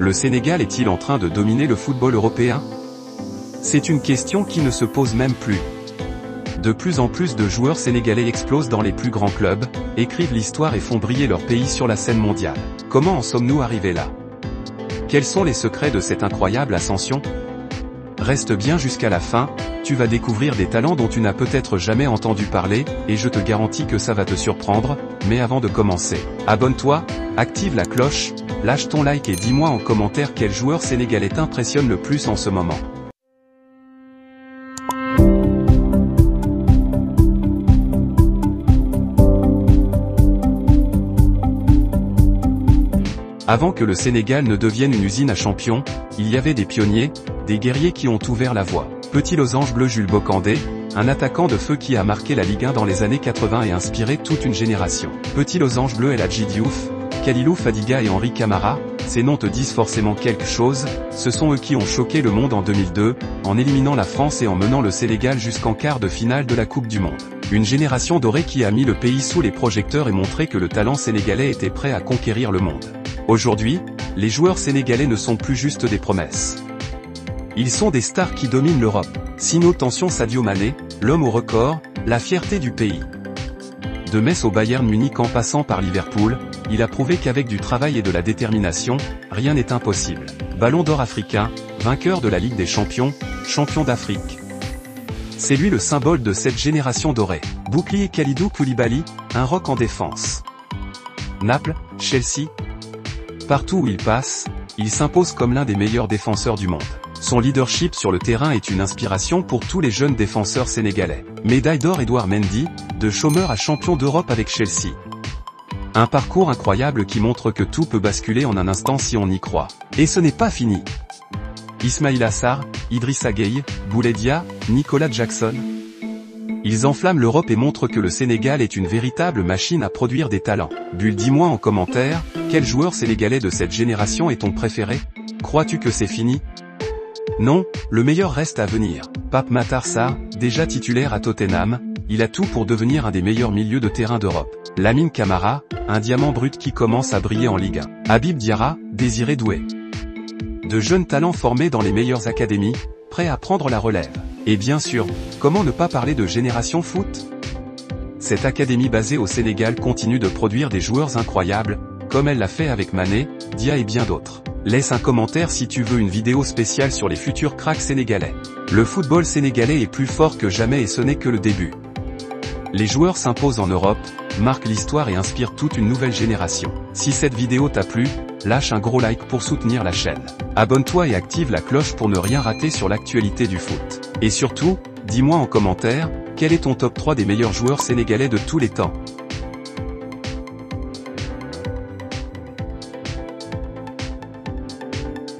Le Sénégal est-il en train de dominer le football européen? C'est une question qui ne se pose même plus. De plus en plus de joueurs sénégalais explosent dans les plus grands clubs, écrivent l'histoire et font briller leur pays sur la scène mondiale. Comment en sommes-nous arrivés là? Quels sont les secrets de cette incroyable ascension? Reste bien jusqu'à la fin, tu vas découvrir des talents dont tu n'as peut-être jamais entendu parler, et je te garantis que ça va te surprendre, mais avant de commencer, abonne-toi, active la cloche, lâche ton like et dis-moi en commentaire quel joueur sénégalais t'impressionne le plus en ce moment. Avant que le Sénégal ne devienne une usine à champions, il y avait des pionniers, des guerriers qui ont ouvert la voie. Petit losange bleu Jules Bocandé, un attaquant de feu qui a marqué la Ligue 1 dans les années 80 et inspiré toute une génération. Petit losange bleu El Hadji Diouf, Kalilou Fadiga et Henri Camara, ces noms te disent forcément quelque chose, ce sont eux qui ont choqué le monde en 2002, en éliminant la France et en menant le Sénégal jusqu'en quart de finale de la Coupe du Monde. Une génération dorée qui a mis le pays sous les projecteurs et montré que le talent sénégalais était prêt à conquérir le monde. Aujourd'hui, les joueurs sénégalais ne sont plus juste des promesses. Ils sont des stars qui dominent l'Europe. Sino Tension Sadio Mané, l'homme au record, la fierté du pays. De Metz au Bayern Munich en passant par Liverpool, il a prouvé qu'avec du travail et de la détermination, rien n'est impossible. Ballon d'or africain, vainqueur de la Ligue des Champions, champion d'Afrique. C'est lui le symbole de cette génération dorée. Bouclier Kalidou Koulibaly, un roc en défense. Naples, Chelsea. Partout où il passe, il s'impose comme l'un des meilleurs défenseur du monde. Son leadership sur le terrain est une inspiration pour tous les jeunes défenseurs sénégalais. Médaille d'or Edouard Mendy, de chômeur à champion d'Europe avec Chelsea. Un parcours incroyable qui montre que tout peut basculer en un instant si on y croit. Et ce n'est pas fini. Ismaïla Sarr, Idrissa Gueye, Boulaye, Nicolas Jackson. Ils enflamment l'Europe et montrent que le Sénégal est une véritable machine à produire des talents. Bulle, dis-moi en commentaire, quel joueur sénégalais de cette génération est ton préféré? Crois-tu que c'est fini? Non, le meilleur reste à venir. Pape Matar Sarr, déjà titulaire à Tottenham, il a tout pour devenir un des meilleurs milieux de terrain d'Europe. Lamine Camara, un diamant brut qui commence à briller en Ligue 1. Habib Diarra, Désiré Doué. De jeunes talents formés dans les meilleures académies, prêts à prendre la relève. Et bien sûr, comment ne pas parler de Génération Foot? Cette académie basée au Sénégal continue de produire des joueurs incroyables, comme elle l'a fait avec Mané, Dia et bien d'autres. Laisse un commentaire si tu veux une vidéo spéciale sur les futurs cracks sénégalais. Le football sénégalais est plus fort que jamais et ce n'est que le début. Les joueurs s'imposent en Europe, marquent l'histoire et inspirent toute une nouvelle génération. Si cette vidéo t'a plu, lâche un gros like pour soutenir la chaîne. Abonne-toi et active la cloche pour ne rien rater sur l'actualité du foot. Et surtout, dis-moi en commentaire, quel est ton top 3 des meilleurs joueurs sénégalais de tous les temps?